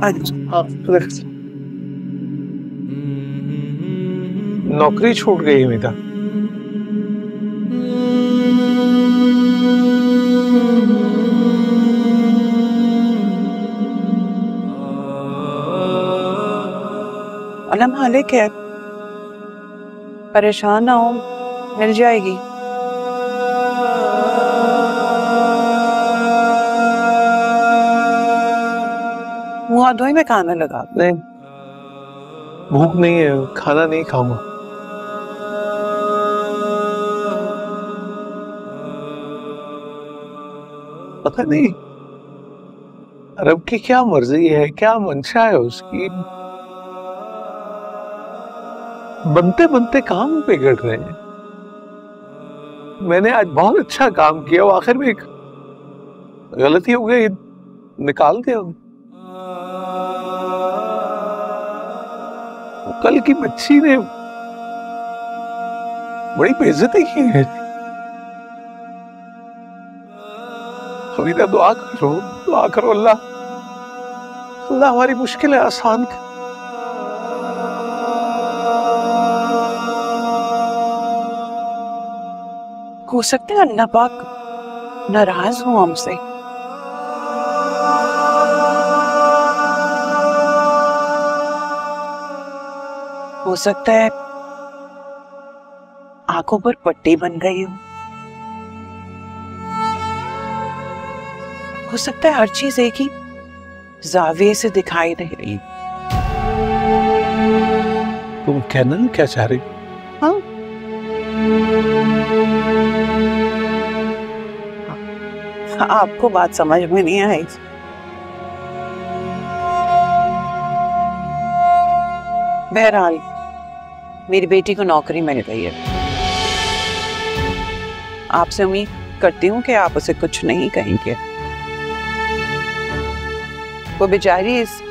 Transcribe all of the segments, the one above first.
हाँ, नौकरी छूट गई अमिता। अलम हालिक है, परेशान ना हो, मिल जाएगी। मुँह हाथ धोई में खाना लगा। नहीं, भूख नहीं है, खाना नहीं खाऊंगा। पता नहीं रब की क्या मर्जी है, क्या मंशा है उसकी। बनते बनते काम बिगड़ रहे हैं। मैंने आज बहुत अच्छा काम किया, वो आखिर में एक गलती हो गई, निकाल दिया। कल की बच्ची ने बड़ी बेइज्जती की है। अभी तो दुआ करो अल्लाह हमारी मुश्किलें आसान कर। हो सकता है अल्लाह पाक नाराज हो हमसे। हो सकता है आंखों पर पट्टी बन गई हो सकता है हर चीज एक ही जाविये से दिखाई दे रही। तुम कहना क्या चाह रही? हाँ, आपको बात समझ में नहीं आई। बहरहाल मेरी बेटी को नौकरी मिल गई है। आपसे उम्मीद करती हूँ कि आप उसे कुछ नहीं कहेंगे। वो बेचारी इस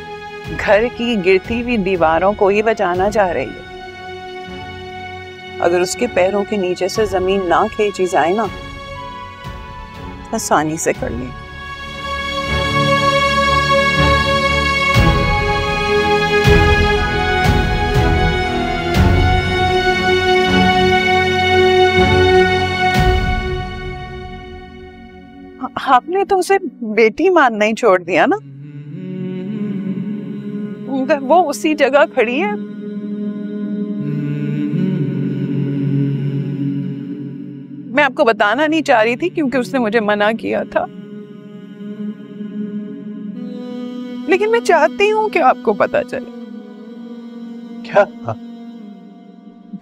घर की गिरती हुई दीवारों को ही बचाना चाह रही है। अगर उसके पैरों के नीचे से जमीन ना खींची जाए ना, आसानी से कर ले। आपने तो उसे बेटी मानना ही छोड़ दिया ना। वो उसी जगह खड़ी है। मैं आपको बताना नहीं चाह रही थी क्योंकि उसने मुझे मना किया था, लेकिन मैं चाहती हूँ कि आपको पता चले। क्या?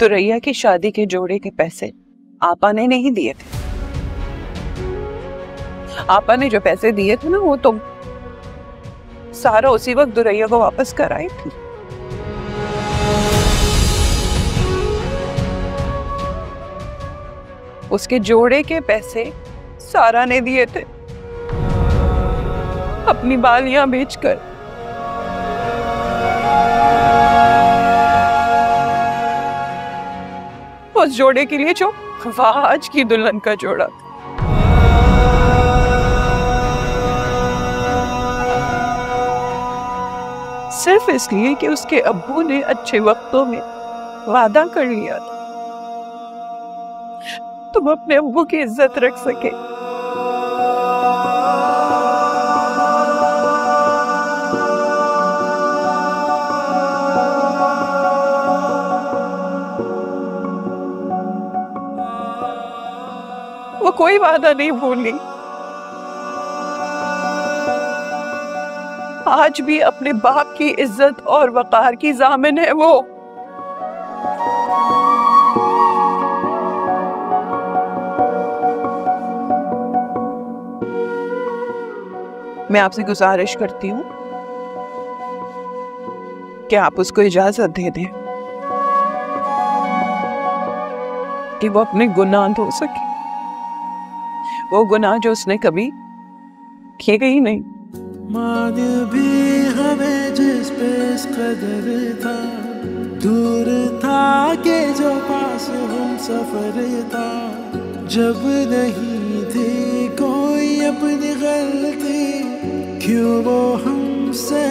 दुरैया की शादी के जोड़े के पैसे आपा ने नहीं दिए थे। आपा ने जो पैसे दिए थे ना, वो तो सारा उसी वक्त दुरैया को वापस कराई थी। उसके जोड़े के पैसे सारा ने दिए थे अपनी बालियां बेचकर। उस जोड़े के लिए जो आज की दुल्हन का जोड़ा था। सिर्फ इसलिए कि उसके अब्बू ने अच्छे वक्तों में वादा कर लिया था तुम अपने अब्बू की इज्जत रख सके। वो कोई वादा नहीं भूली। आज भी अपने बाप की इज्जत और वकार की जामिन है वो। मैं आपसे गुजारिश करती हूँ कि आप उसको इजाजत दे दें कि वो अपने गुनाह धो सके, वो गुनाह जो उसने कभी किए ही नहीं। माँ दिल भी हमें जिस पे इस कदर था, दूर था के जो पास हम सफर था। जब नहीं थी कोई अपनी गलती, क्यों वो हमसे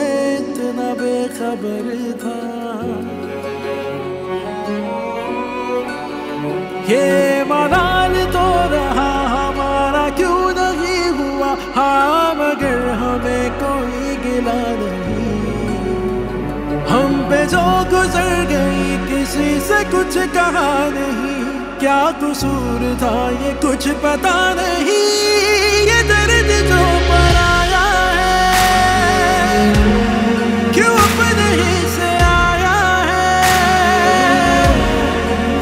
न बेखबर था। ये मलाल तो रहा हमारा क्यों नहीं हुआ, हाँ मगर हमें कोई गिला नहीं। हम पे जो गुजर गई किसी से कुछ कहा नहीं, क्या कसूर था ये कुछ पता नहीं। ये दर्द जो पराया है क्यों अपने ही से आया है।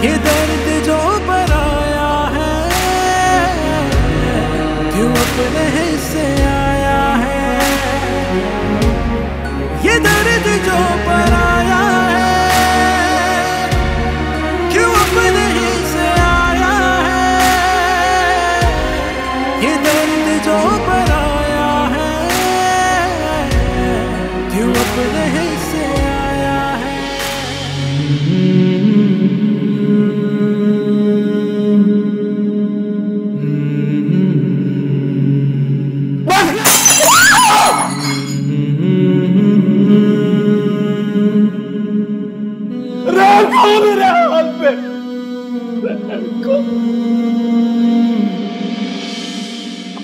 ये दर्द जो पराया है क्यों अपने ही से आया है। ये दर्द जो पराया है क्यों अपने ही से आया है। ये दर्द जो पराया है क्यों अपने ही से आया है।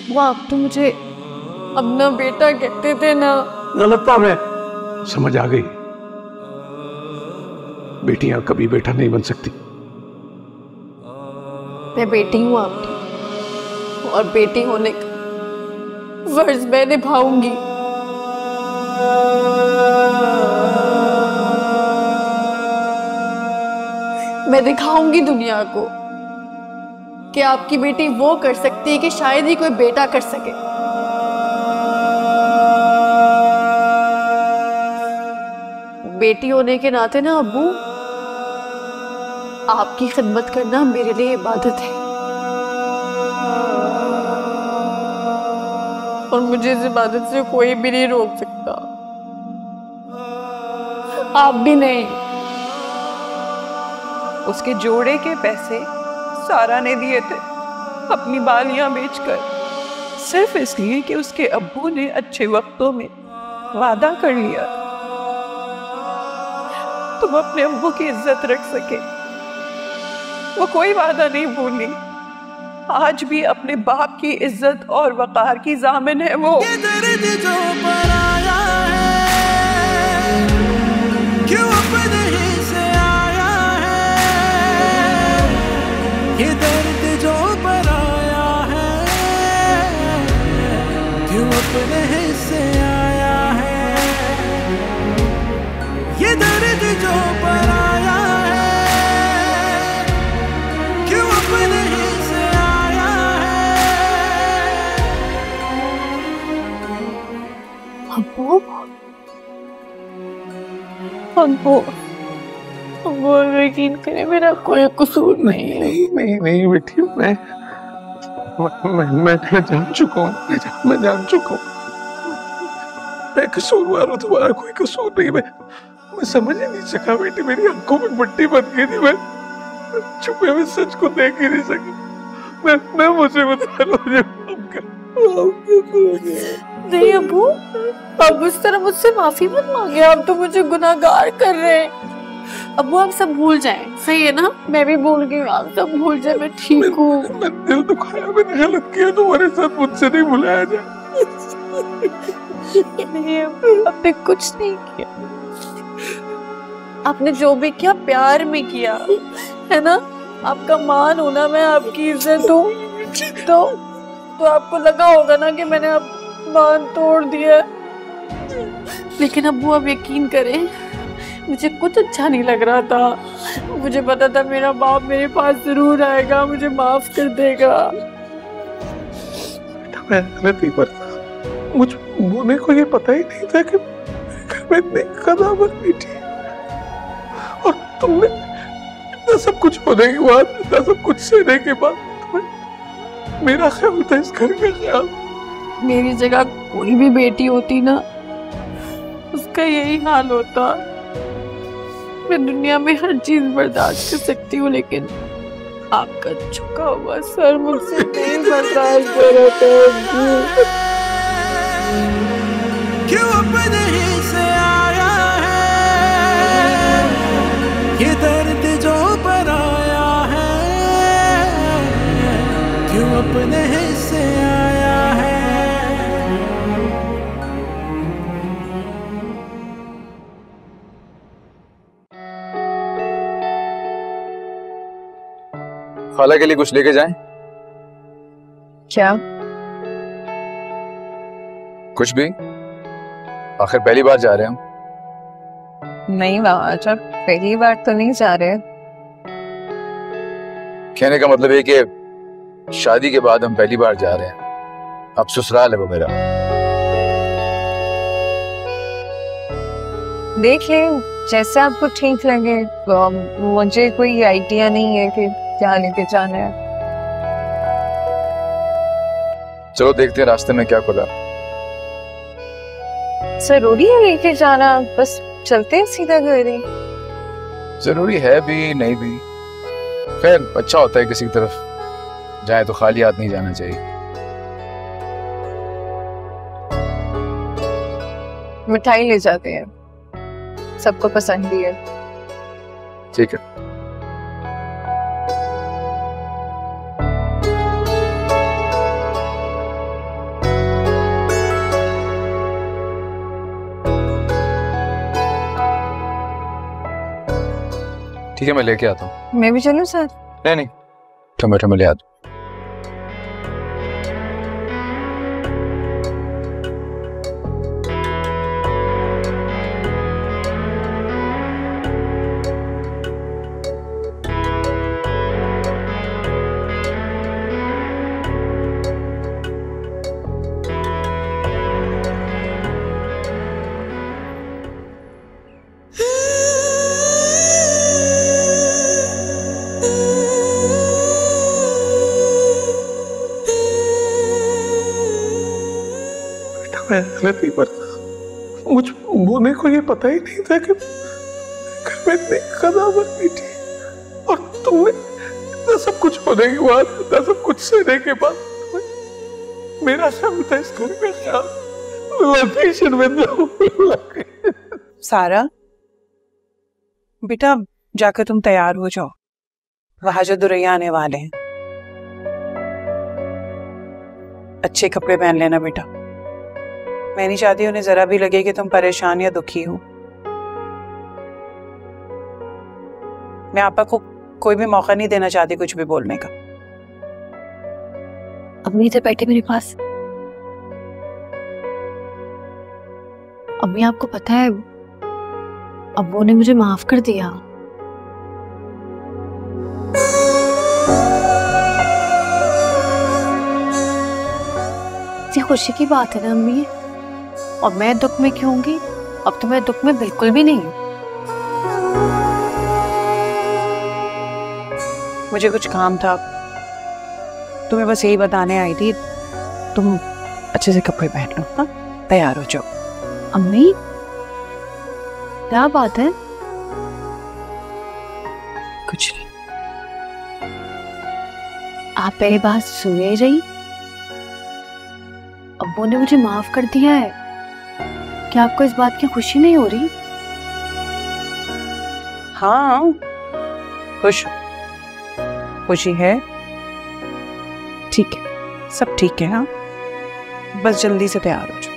वो आप तो मुझे अपना बेटा कहते थे ना। गलत था मैं, समझ आ गई। बेटियां कभी बेटा नहीं बन सकती। मैं बेटी हूँ आपकी और बेटी होने का फर्ज मैं निभाऊंगी। मैं दिखाऊंगी दुनिया को कि आपकी बेटी वो कर सकती है कि शायद ही कोई बेटा कर सके। बेटी होने के नाते ना अब्बू, आपकी खिदमत करना मेरे लिए इबादत है और मुझे इस इबादत से कोई भी नहीं रोक सकता, आप भी नहीं। उसके जोड़े के पैसे सारा ने दिए थे अपनी बालियां बेचकर, सिर्फ इसलिए कि उसके अब्बू ने अच्छे वक्तों में वादा कर लिया तुम अपने अब्बू की इज्जत रख सके। वो कोई वादा नहीं भूली, आज भी अपने बाप की इज्जत और वकार की जामिन है वो। ये दर्द जो पराया है क्यों अपने ही से आया है। ये दर्द जो पराया है क्यों अपने ही से आया है। ये दर्द जो पराया है क्यों अपने ही से आया है। अब्बू, अब्बू, अब्बू यकीन करें मेरा कोई कसूर नहीं है। नहीं नहीं बेटी, मैं जान चुका हूँ, मैं जान चुका हूँ। मैं कसूरवार हूँ, तुम्हारा कोई कसूर नहीं। मैं समझ ही नहीं सका बेटी, मेरी आंखों में मिट्टी बन गई थी। मैं छुपे हुए सच को देख ही नहीं सका। मैं मुझे बता मुझे नहीं अब्बू, अब उस तरह मुझसे माफी मत मांगे, आप तो मुझे गुनाहगार कर रहे हैं। अब्बू आप सब भूल जाएं, सही है ना? मैं भी भूल गई, आप सब भूल जाए, मैं ठीक हूँ। मैं दिल दुखाया, मैंने गलत किया, तुम्हारे साथ मुझसे नहीं भुलाया जाए। नहीं आपने कुछ नहीं किया, आपने जो भी किया प्यार में किया है ना। आपका मान होना, मैं आपकी इज्जत हूँ, तो आपको लगा होगा ना कि मैंने आप मान तोड़ दिया। लेकिन अब्बू आप यकीन करें, मुझे कुछ अच्छा नहीं लग रहा था। मुझे पता था मेरा बाप मेरे पास जरूर आएगा, मुझे माफ कर देगा। मैं गलती पर मुझ मुझे को ये पता ही नहीं था कि घर में इतनी कदावर बेटी, और तुमने इतना सब कुछ होने के बाद, इतना सब कुछ सहने के बाद तुम्हें मेरा ख्याल था, इस घर का ख्याल। मेरी जगह कोई भी बेटी होती ना, उसका यही हाल होता। मैं दुनिया में हर चीज बर्दाश्त कर सकती हूँ, लेकिन आपका झुका हुआ सर मुझसे नहीं बर्दाश्त हो रहा था। क्यों अपने ही से आया खाला के लिए कुछ लेके जाएं? क्या? कुछ भी, आखिर पहली बार जा रहे हैं हम। नहीं महाराजा, पहली बार तो नहीं जा रहे। कहने का मतलब है कि शादी के बाद हम पहली बार जा रहे हैं। अब ससुराल है वो मेरा। देखिए जैसे आपको ठीक लगे। मुझे कोई आइडिया नहीं है कि क्या लेके जाना है। चलो देखते हैं रास्ते में क्या खुला। जरूरी है लेके जाना? बस चलते हैं सीधा घर ही। जरूरी है भी नहीं भी, खैर अच्छा होता है किसी की तरफ जाए तो खाली हाथ नहीं जाना चाहिए। मिठाई ले जाते हैं, सबको पसंद भी है। ठीक है। ठीक है मैं लेके आता हूँ। मैं भी चलूं सर? नहीं ठमे ठमे ले आता हूँ। मैं गलती करता, मुझ मोने को ये पता ही नहीं था कि घर में इतनी कदावर बैठी और तुमने इतना सब कुछ होने के बाद, इतना सब कुछ सहने के बाद मेरा शब्द था इस घर में सारा बेटा जाकर तुम तैयार हो जाओ, वहां जो दुरैया आने वाले हैं। अच्छे कपड़े पहन लेना बेटा, मैं नहीं चाहती उन्हें जरा भी लगे कि तुम परेशान या दुखी हो। मैं आपा को कोई भी मौका नहीं देना चाहती कुछ भी बोलने का। अम्मी इधर बैठे मेरे पास। अम्मी आपको पता है अब्बू ने मुझे माफ कर दिया। ये खुशी की बात है ना अम्मी, और मैं दुख में क्यों होंगी? अब तो मैं दुख में बिल्कुल भी नहीं हूँ। मुझे कुछ काम था, तुम्हें बस यही बताने आई थी। तुम अच्छे से कपड़े पहन लो, हाँ? तैयार हो जाओ। अम्मी क्या बात है? कुछ नहीं। आप पहले बात सुने रही, अब्बू ने मुझे माफ कर दिया है। क्या आपको इस बात की खुशी नहीं हो रही? हाँ खुश, खुशी है। ठीक है, सब ठीक है। हाँ बस जल्दी से तैयार हो जाओ।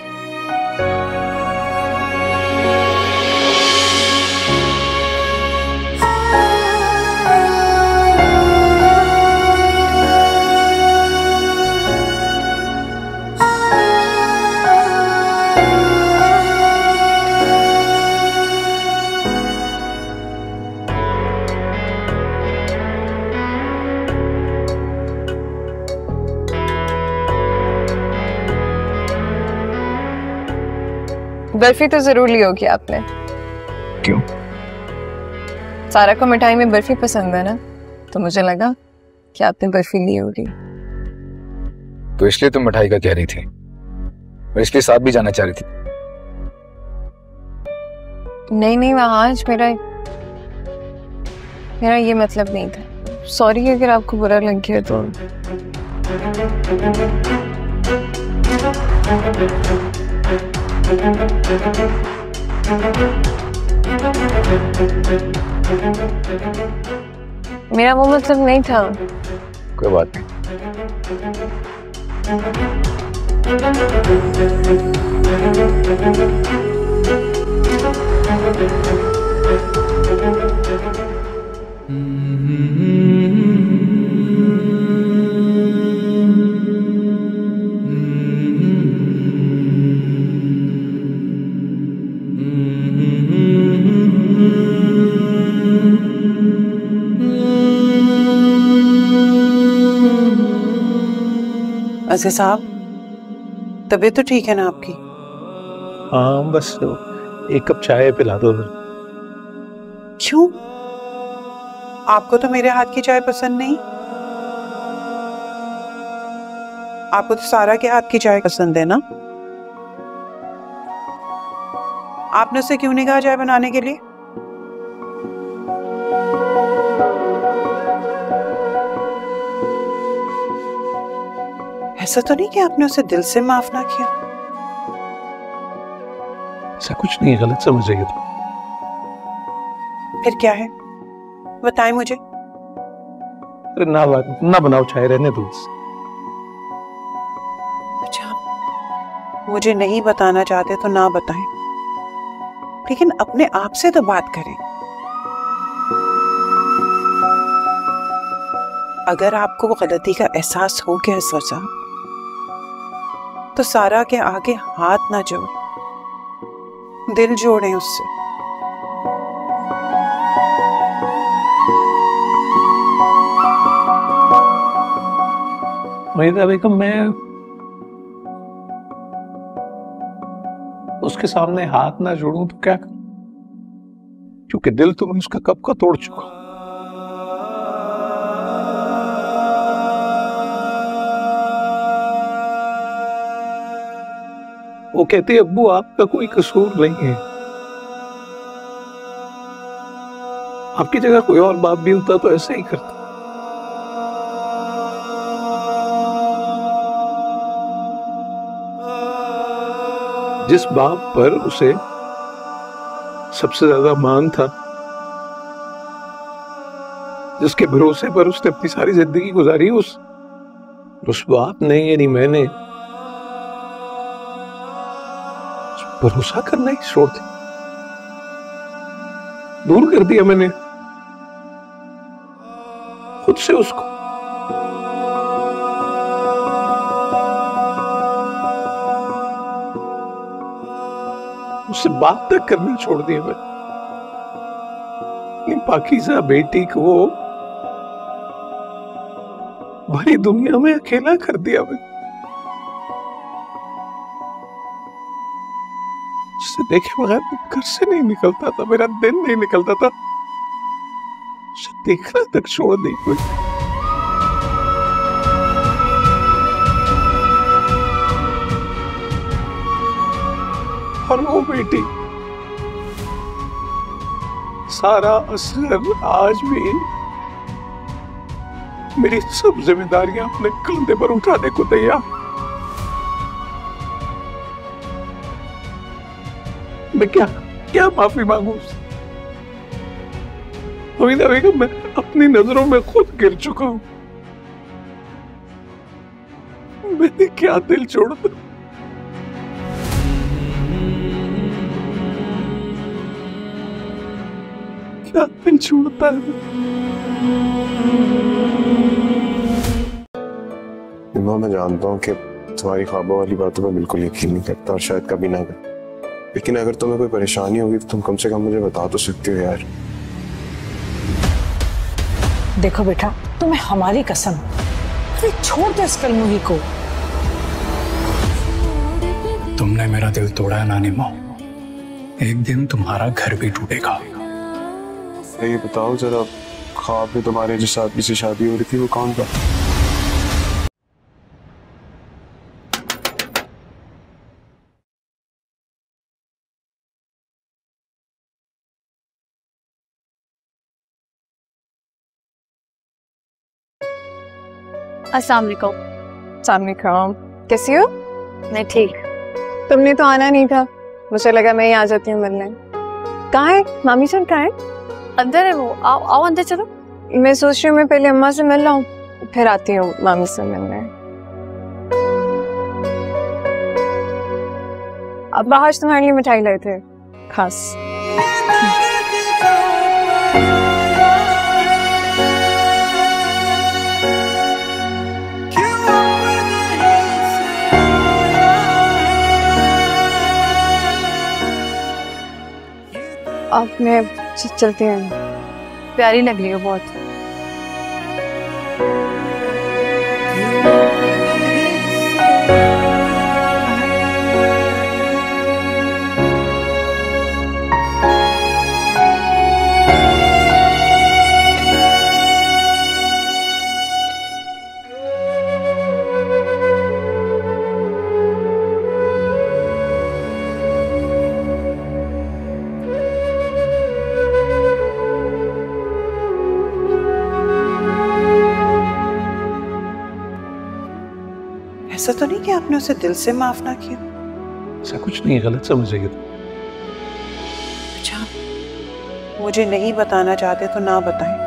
बर्फी तो जरूर ली होगी आपने। क्यों? सारा को मिठाई में बर्फी पसंद है ना, तो मुझे लगा कि आपने बर्फी ली होगी। तो इसलिए तुम मिठाई का कह रही थी और इसलिए साथ भी जाना चाह रही थी? नहीं नहीं आज मेरा ये मतलब नहीं था। सॉरी अगर आपको बुरा लग गया तो। मेरा वो मतलब नहीं था। कोई बात नहीं। असगर साहब, तबीयत तो ठीक है ना आपकी? हाँ, बस एक कप चाय पिला दो। क्यों? आपको तो मेरे हाथ की चाय पसंद नहीं? आपको तो सारा के हाथ की चाय पसंद है ना? आपने उसे क्यों नहीं कहा चाय बनाने के लिए? ऐसा तो नहीं कि आपने उसे दिल से माफ ना किया? ऐसा कुछ नहीं, गलत समझ रही हो तुम। फिर क्या है, बताएं मुझे। अरे ना बनाओ चाय, रहने दो। अच्छा, मुझे नहीं बताना चाहते तो ना बताएं, लेकिन अपने आप से तो बात करें। अगर आपको गलती का एहसास हो गया असगर साहब, तो सारा के आगे हाथ ना जोड़ें, दिल जोड़ें उससे। वहीदा बेगम, मैं उसके सामने हाथ ना जोड़ूं तो क्या करूं? क्योंकि दिल तो मैं उसका कब का तोड़ चुका हूं। वो कहती है अब्बू आपका कोई कसूर नहीं है, आपकी जगह कोई और बाप भी होता तो ऐसे ही करता। जिस बाप पर उसे सबसे ज्यादा मान था, जिसके भरोसे पर उसने अपनी सारी जिंदगी गुजारी, उस बाप ने यानी मैंने भरोसा करना ही छोड़ दिया, दूर कर दिया मैंने खुद से उसको। उससे बात तक करना छोड़ दिया मैंने। पाकीज़ा बेटी को भरी दुनिया में अकेला कर दिया मैंने। उसे देखे बगैर घर से नहीं निकलता था, मेरा दिन नहीं निकलता था। उसे देखना तक छोड़ दी मैंने। और वो बेटी सारा असगर आज भी मेरी सब जिम्मेदारियां अपने कंधे पर उठाने को तैयार। मैं क्या माफी मांगू उससे? वहीदा बेगम, मैं अपनी नजरों में खुद गिर चुका हूं। मैंने क्या दिल छोड़ा, क्या दिल छोड़ता है। मैं जानता हूँ कि तुम्हारी ख्वाबों वाली बातों पर बिल्कुल यकीन नहीं करता और शायद कभी ना कर, लेकिन अगर तुम्हें कोई परेशानी होगी तो तुम कम से कम मुझे बता तो सकती हो यार। देखो बेटा, तुम्हें हमारी कसम, अरे छोड़ दो इस कलमुही को। तुमने मेरा दिल तोड़ा है नानी माँ, एक दिन तुम्हारा घर भी टूटेगा। ये बताओ जरा, ख्वाब में तुम्हारे जिस आदमी से शादी हो रही थी वो कौन था? अस्सलाम वालेकुम। कैसी हो? मैं ठीक। तुमने तो आना नहीं था, मुझे लगा मैं ही आ जाती हूँ मिलने। कहाँ है मामी सन? कहाँ है? अंदर है वो। आओ आओ अंदर चलो। मैं सोच रही हूँ मैं पहले अम्मा से मिल रहा हूँ, फिर आती हूँ मामी से मिलने। अब बाहर से तुम्हारे लिए मिठाई लाए थे खास। अब मैं चलती हूँ। प्यारी लग रही हो बहुत। ऐसा तो नहीं कि आपने उसे दिल से माफ ना किया? ऐसा कुछ नहीं, गलत समझ रही है। अच्छा, मुझे नहीं बताना चाहते तो ना बताएं,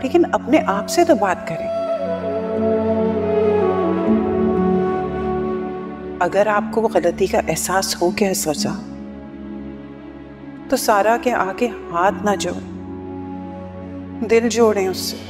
लेकिन अपने आप से तो बात करें। अगर आपको वो गलती का एहसास हो गया सरजा, तो सारा के आगे हाथ ना जोड़ें, दिल जोड़ें उससे।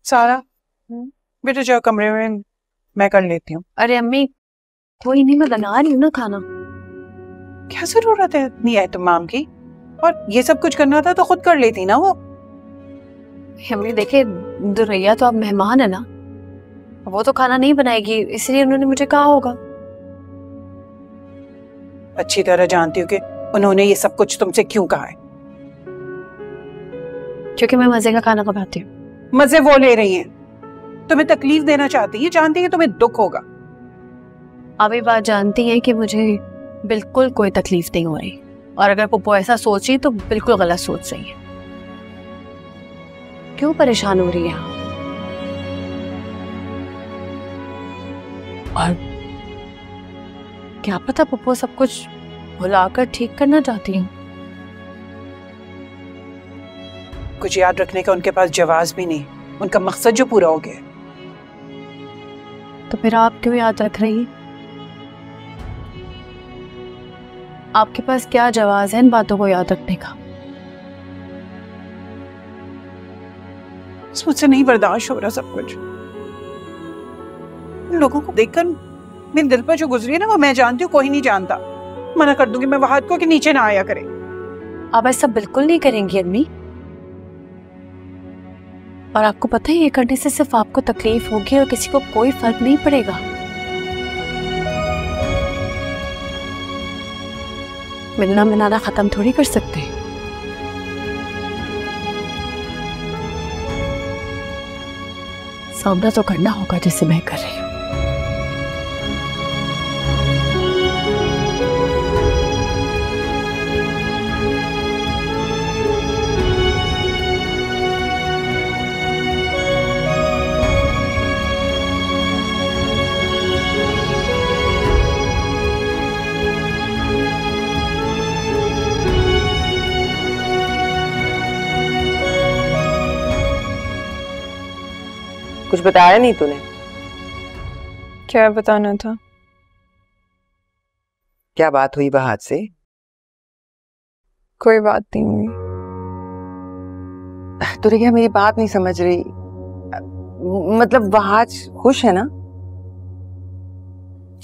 सारा, बेटा जाओ कमरे में, मैं कर लेती हूँ। अरे अम्मी कोई नहीं, मैं बना रही हूँ ना खाना। क्या जरूरत है इतनी एहतमाम की? और ये सब कुछ करना था तो खुद कर लेती ना वो। अम्मी देखे, दुरैया तो अब मेहमान है ना, वो तो खाना नहीं बनाएगी, इसलिए उन्होंने मुझे कहा होगा। अच्छी तरह जानती हूँ कि उन्होंने ये सब कुछ तुमसे क्यों कहा है। क्योंकि मैं मजे का खाना पकाती हूँ। मजे वो ले रही हैं, तुम्हें तकलीफ देना चाहती है, जानती है तुम्हें दुख होगा। आप ये बात जानती हैं कि मुझे बिल्कुल कोई तकलीफ नहीं हो रही, और अगर पुप्पो ऐसा सोच रही तो बिल्कुल गलत सोच रही है। क्यों परेशान हो रही है? और क्या पता पुप्पो सब कुछ भुलाकर ठीक करना चाहती हूँ। कुछ याद रखने का उनके पास जवाब भी नहीं, उनका मकसद जो पूरा हो गया। तो फिर आप क्यों याद रख रही हैं? आपके पास क्या जवाब है इन बातों को याद रखने का? मुझसे नहीं बर्दाश्त हो रहा सब कुछ। उन लोगों को देखकर मेरे दिल पर जो गुजरी है ना, वो मैं जानती हूँ, कोई नहीं जानता। मना कर दूंगी मैं वहाद को कि नीचे ना आया करे। आप ऐसा बिल्कुल नहीं करेंगी अम्मी, और आपको पता है ये करने से सिर्फ आपको तकलीफ होगी और किसी को कोई फर्क नहीं पड़ेगा। मिलना मिलाना खत्म थोड़ी कर सकते हैं। सामना तो करना होगा जैसे मैं कर रही हूँ। कुछ बताया नहीं तूने? क्या बताना था? क्या बात हुई वहाद से? कोई बात नहीं हुई। तूने क्या मेरी बात नहीं समझ रही? मतलब वहाद खुश है ना?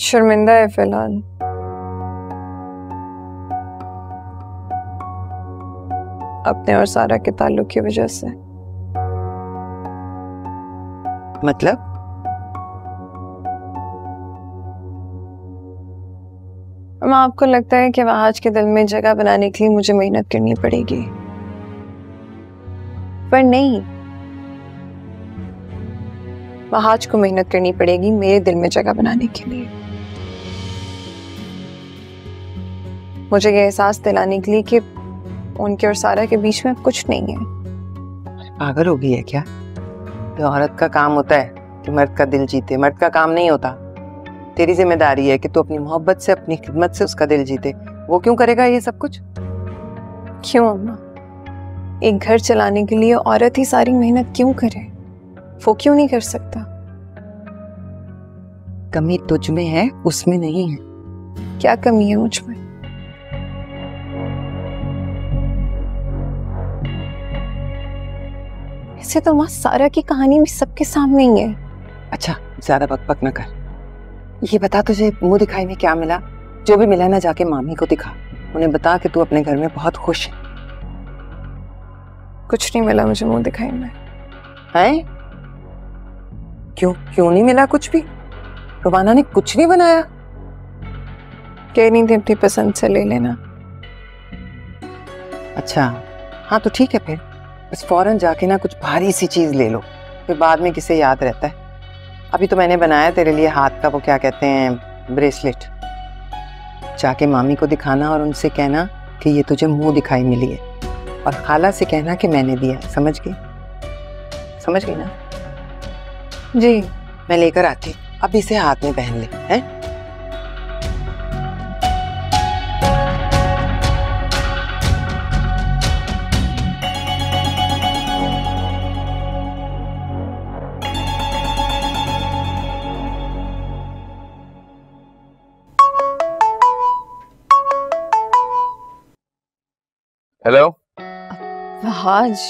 शर्मिंदा है फिलहाल। अपने और सारा के ताल्लुक की वजह से। मतलब? आपको लगता है कि वहाज के दिल में जगह बनाने के लिए मुझे मेहनत करनी पड़ेगी, पर नहीं, वहाज को मेहनत करनी पड़ेगी मेरे दिल में जगह बनाने के लिए। मुझे ये एहसास दिलाने के लिए कि उनके और सारा के बीच में कुछ नहीं है। पागल हो गई है क्या? तो औरत का काम होता है कि मर्द का दिल जीते, मर्द का काम नहीं होता। तेरी जिम्मेदारी है कि तू अपनी मोहब्बत से, अपनी खिदमत से उसका दिल जीते। वो क्यों करेगा ये सब कुछ? क्यों अम्मा? एक घर चलाने के लिए औरत ही सारी मेहनत क्यों करे? वो क्यों नहीं कर सकता? कमी तुझ में है, उसमें नहीं है। क्या कमी है मुझ में? ऐसे तो माँ सारा की कहानी भी सबके सामने ही है। अच्छा ज्यादा बकबक न कर। ये बता तुझे मुंह दिखाई में क्या मिला? जो भी मिला ना जाके मामी को दिखा, उन्हें बता कि तू अपने घर में बहुत खुश है। कुछ नहीं मिला मुझे मुंह दिखाई में। हैं? क्यों क्यों नहीं मिला कुछ भी? रुबाना ने कुछ नहीं बनाया? कह नहीं थी अपनी पसंद से ले लेना। अच्छा हाँ तो ठीक है फिर, बस फौरन जाके ना कुछ भारी सी चीज ले लो, फिर बाद में किसे याद रहता है। अभी तो मैंने बनाया तेरे लिए हाथ का वो क्या कहते हैं ब्रेसलेट। जाके मामी को दिखाना और उनसे कहना कि ये तुझे मुंह दिखाई मिली है, और खाला से कहना कि मैंने दिया। समझ गई? समझ गई ना? जी। मैं लेकर आती, अब इसे हाथ में पहन ले। हैं? हेलो आज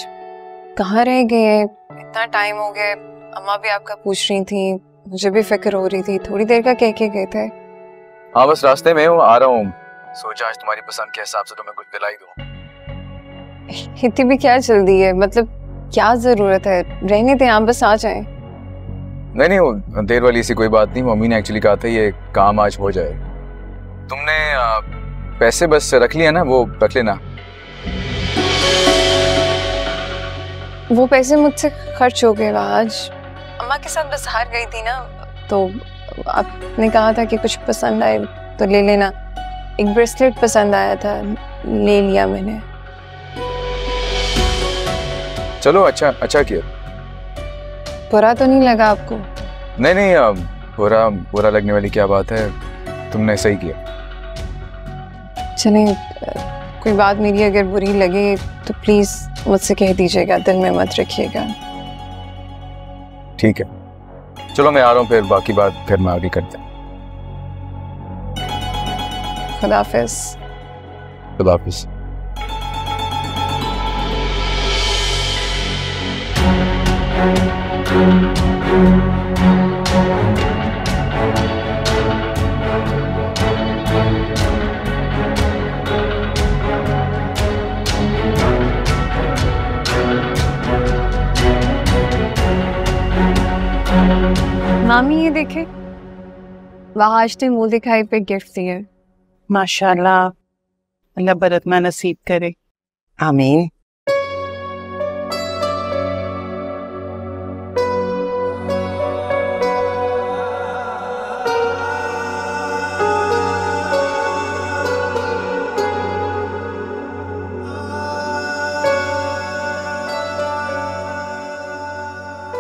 कहाँ रह गए? इतना टाइम हो गया, अम्मा भी आपका पूछ रही थी, मुझे भी फिक्र हो रही थी। थोड़ी देर का कह के गए थे। हाँ बस रास्ते में हूँ, आ रहा हूँ। सोचा आज तुम्हारी पसंद के हिसाब से तुम्हें कुछ दिलाई दूँ। इतनी भी क्या जल्दी है? मतलब क्या जरूरत है? रहने दें, आप बस आ जाएं। नहीं नहीं, वो देर वाली सी कोई बात नहीं। मम्मी ने एक्चुअली कहा था ये काम आज हो जाए। तुमने पैसे बस रख लिया ना, वो रख लेना। वो पैसे मुझसे खर्च हो गए आज। अम्मा के साथ बस हार गई थी ना, तो आपने कहा था कि कुछ पसंद आए तो ले लेना। एक ब्रेसलेट पसंद आया था, ले लिया मैंने। चलो अच्छा किया। बुरा तो नहीं लगा आपको? नहीं नहीं, बुरा लगने वाली क्या बात है, तुमने सही किया। चलें, कोई बात मेरी अगर बुरी लगे तो प्लीज मुझसे कह दीजिएगा, दिल में मत रखिएगा। ठीक है, चलो मैं आ रहा हूँ, फिर बाकी बात फिर मैं आगे करते हैं। खुदा हाफिज। खुदा हाफिज। मामी ये देखे, वहाज ने मुंह दिखाई पे गिफ्ट दिए। माशाल्लाह, अल्लाह बरकना नसीब करे। आमीन।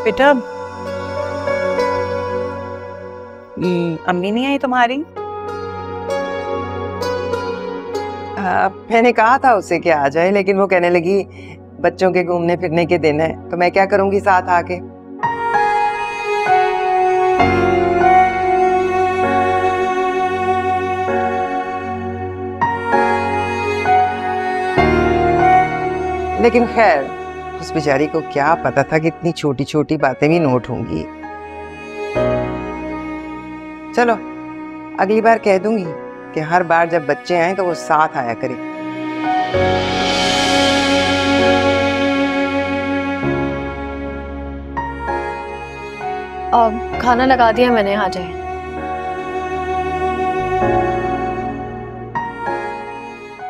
बेटा, अम्मी नहीं आई तुम्हारी? मैंने कहा था उसे कि आ जाए, लेकिन वो कहने लगी बच्चों के घूमने फिरने के दिन है, तो मैं क्या करूंगी साथ आके। लेकिन खैर, उस बेचारी को क्या पता था कि इतनी छोटी छोटी बातें भी नोट होंगी। चलो अगली बार कह दूंगी कि हर बार जब बच्चे आए तो वो साथ आया करे। खाना लगा दिया मैंने, आ जाए।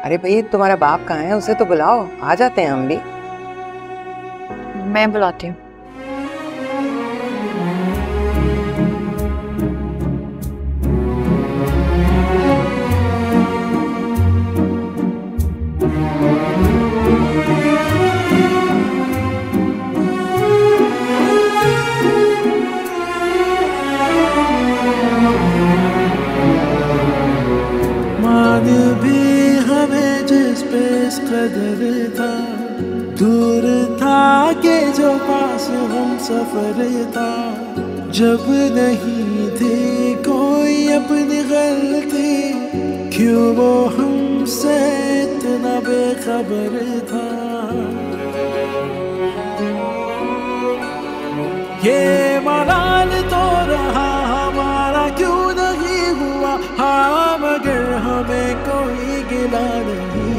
अरे भाई तुम्हारा बाप कहाँ है? उसे तो बुलाओ, आ जाते हैं हम भी। मैं बुलाती हूँ। मान भी हमें जिस पे इस कदर सफर था, जब नहीं थी कोई अपनी गलती, क्यों वो हमसे इतना बेखबर था। ये मलाल तो रहा हमारा क्यों नहीं हुआ, हाँ मगर हमें कोई गिला नहीं।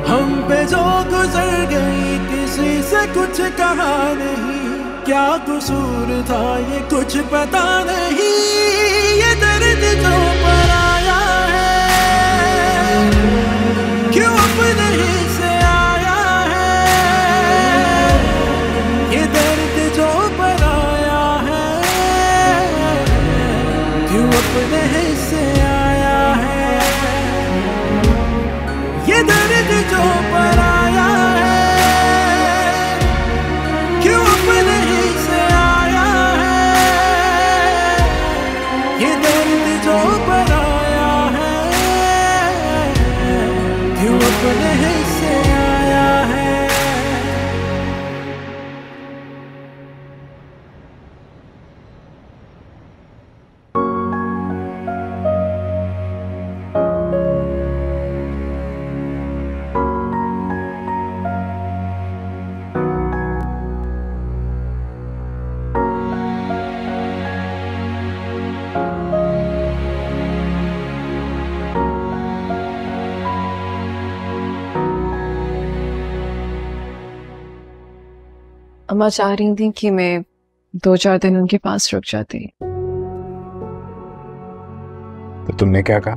हम पे जो गुजर गई किसी से कुछ कहा नहीं, क्या कसूर था ये कुछ पता नहीं। ये दर्द जो पर आया है क्यों अपने ही से आया है, ये दर्द जो पर आया है क्यों अपने ही से आया है, ये दर्द जो पर आया है क्यों अपने ही से आया है, ये दर्द जो पर आया है क्यों अपने ही से आया है। अम्मा चाह रही थी कि मैं 2-4 दिन उनके पास रुक जाती। तो तुमने क्या कहा?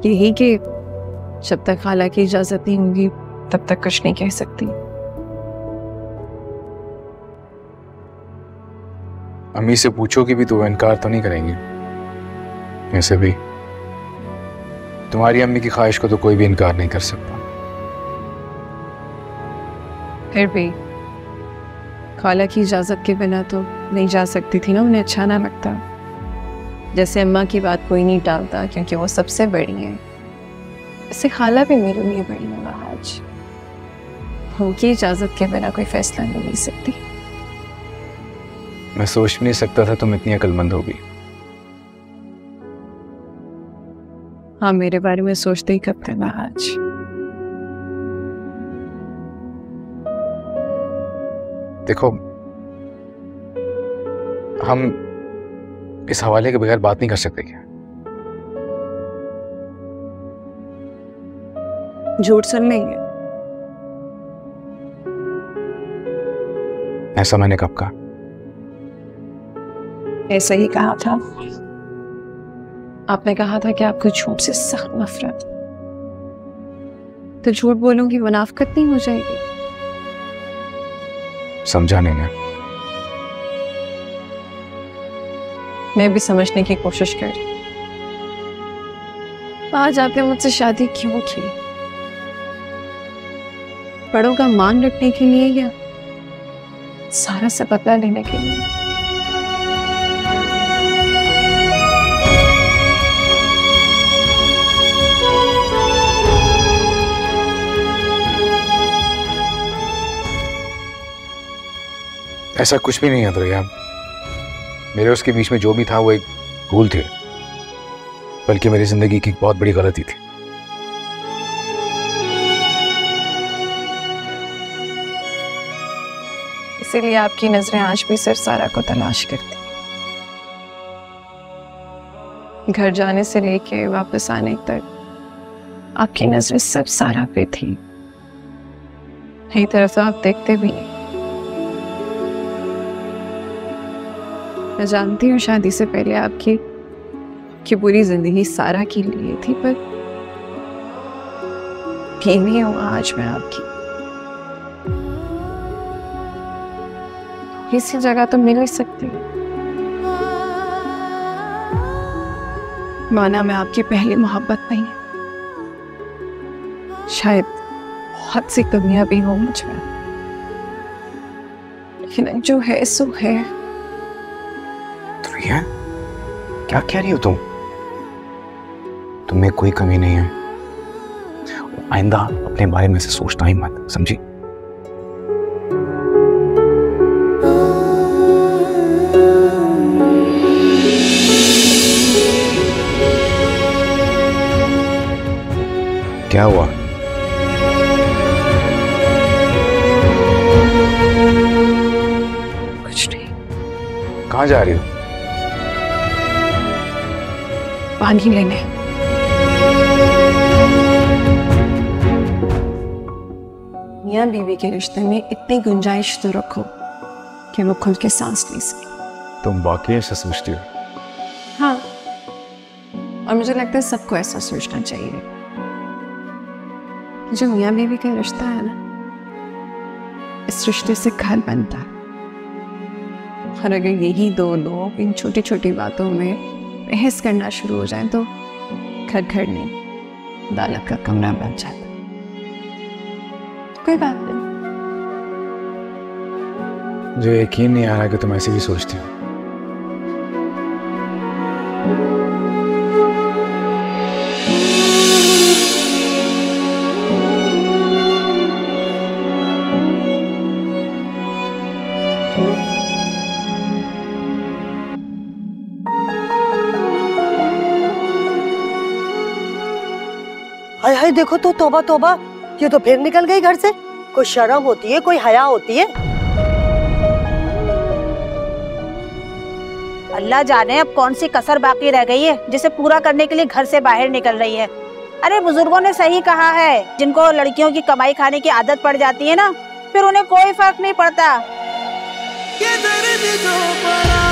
यही कि जब तक खाला की इजाजत नहीं होगी तब तक कुछ नहीं कह सकती। अम्मी से पूछो कि भी तो वो इनकार तो नहीं करेंगी। ऐसे भी तुम्हारी अम्मी की ख्वाहिश को तो कोई भी इनकार नहीं कर सकता। फिर भी खाला की इजाजत के बिना तो नहीं जा सकती थी ना, उन्हें अच्छा ना लगता। जैसे अम्मा की बात कोई नहीं टालता क्योंकि वो सबसे बड़ी है, इससे खाला भी मेरे लिए बड़ी है। आज उनकी इजाजत के बिना कोई फैसला नहीं ले सकती। मैं सोच भी नहीं सकता था तुम इतनी अक्लमंद होगी। हाँ, मेरे बारे में सोचते ही कब थे आज। देखो, हम इस हवाले के बगैर बात नहीं कर सकते क्या? झूठ सुन लेंगे। ऐसा मैंने कब कहा? ऐसा ही कहा था। आपने कहा था कि आपको झूठ से सख्त नफरत, तो झूठ बोलूंगी मुनाफिकत नहीं हो जाएगी? समझा नहीं मैं। मैं भी समझने की कोशिश कर रही। आज आपने मुझसे शादी क्यों की? बड़ों का मान रखने के लिए या सारा से बदला लेने के लिए? ऐसा कुछ भी नहीं है दुर्गा। मेरे उसके बीच में जो भी था वो एक भूल थी, बल्कि मेरी जिंदगी की बहुत बड़ी गलती थी। इसीलिए आपकी नजरें आज भी सरसारा को तलाश करती। घर जाने से लेके वापस आने तक आपकी नजरें सब सारा पे थी। एक तरफ तो आप देखते भी नहीं। मैं जानती हूँ शादी से पहले आपकी पूरी जिंदगी सारा के लिए थी, पर नहीं हूँ आज मैं आपकी। इसी जगह तो मिल ही सकती है। माना मैं आपकी पहली मोहब्बत नहीं, शायद बहुत सी कमियां भी हो मुझ में, लेकिन जो है सो है। प्रिया, क्या कह रही हो तुम? तुम्हें कोई कमी नहीं है। आइंदा अपने बारे में से सोचना ही मत, समझी? क्या हुआ? कुछ नहीं। कहाँ जा रही हो? पानी लेने। मियाँ बीवी के रिश्ते में इतनी गुंजाइश तो रखो कि वो खुल के सांस ले सके। तुम वाकई ऐसा सोचती हो? हाँ, और मुझे लगता है सबको ऐसा सोचना चाहिए। जो मियाँ बीवी का रिश्ता है ना, इस रिश्ते से घर बनता है। और अगर यही दो लोग इन छोटी छोटी बातों में बहस करना शुरू हो जाए तो घर घर नहीं, अदालत का कमरा बन जाता। कोई बात नहीं। मुझे यकीन नहीं आ रहा कि तुम ऐसे भी सोचती हो। हाय हाय, देखो तो, तौबा तौबा, ये तो फिर निकल गई घर से। कोई शर्म होती है, कोई हया होती है? अल्लाह जाने अब कौन सी कसर बाकी रह गई है जिसे पूरा करने के लिए घर से बाहर निकल रही है। अरे बुजुर्गों ने सही कहा है, जिनको लड़कियों की कमाई खाने की आदत पड़ जाती है ना, फिर उन्हें कोई फर्क नहीं पड़ता। ये दर्द जो पड़ा